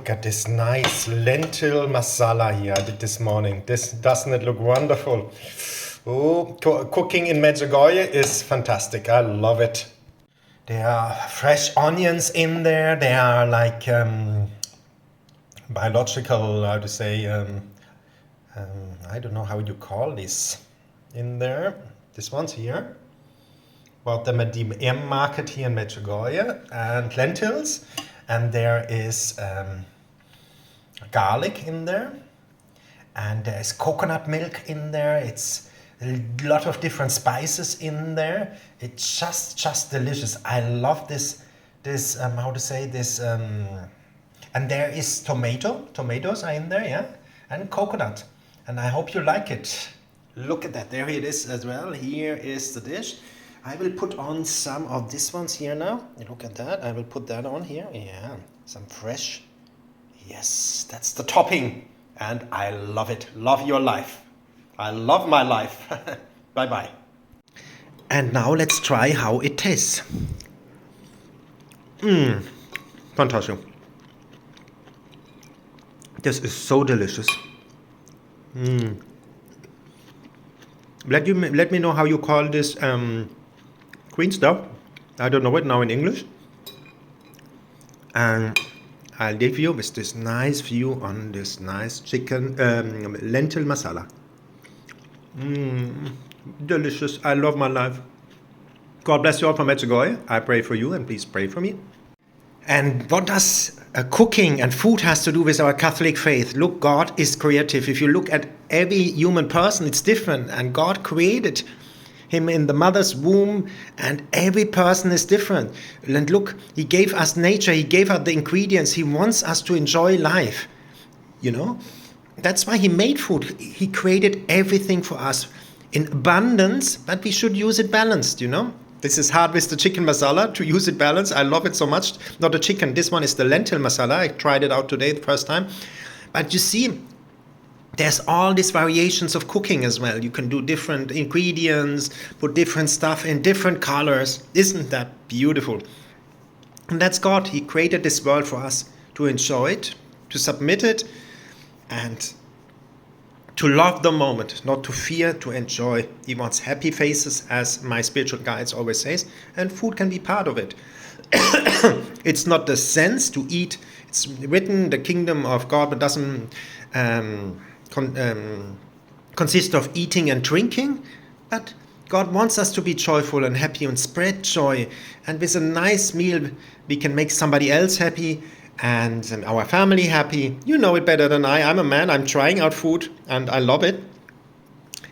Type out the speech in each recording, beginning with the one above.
look at this nice lentil masala here I did this morning. Doesn't it look wonderful? Oh, cooking in Medjugorje is fantastic. I love it. There are fresh onions in there. There are like biological, how to say, I don't know how you call this in there. This one's here. Well, the M market here in Medjugorje, and lentils. And there is garlic in there, and there is coconut milk in there. It's a lot of different spices in there. It's just delicious. I love this how to say this, and there is tomatoes are in there, yeah, and coconut, and I hope you like it. Look at that, there it is as well. Here is the dish. I will put on some of these ones here now. Look at that. I will put that on here. Yeah, some fresh. Yes, that's the topping. And I love it. Love your life. I love my life. Bye-bye. And now let's try how it tastes. Fantastic. This is so delicious. Let me know how you call this green stuff. I don't know it now in English. And I'll leave you with this nice view on this nice chicken lentil masala. Delicious. I love my life. God bless you all from Medjugorje. I pray for you, and please pray for me. And what does cooking and food has to do with our Catholic faith? Look, God is creative. If you look at every human person, it's different. And God created him in the mother's womb, and every person is different. And look, he gave us nature. He gave us the ingredients. He wants us to enjoy life. You know, that's why he made food. He created everything for us in abundance, but we should use it balanced, you know. This is hard with the chicken masala, to use it balanced. I love it so much. Not the chicken. This one is the lentil masala. I tried it out today the first time. But you see, there's all these variations of cooking as well. You can do different ingredients, put different stuff in different colors. Isn't that beautiful? And that's God. He created this world for us to enjoy it, to submit it, and to love the moment, not to fear, to enjoy. He wants happy faces, as my spiritual guides always says, and food can be part of it. It's not the sense to eat. It's written, the kingdom of God doesn't consist of eating and drinking, but God wants us to be joyful and happy and spread joy. And with a nice meal, we can make somebody else happy and our family happy. You know it better than I. I'm a man. I'm trying out food and I love it.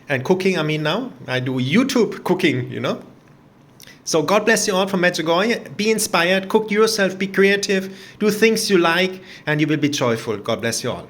And cooking, I mean, now I do YouTube cooking, you know. So God bless you all from Medjugorje. Be inspired, cook yourself, be creative, do things you like, and you will be joyful. God bless you all.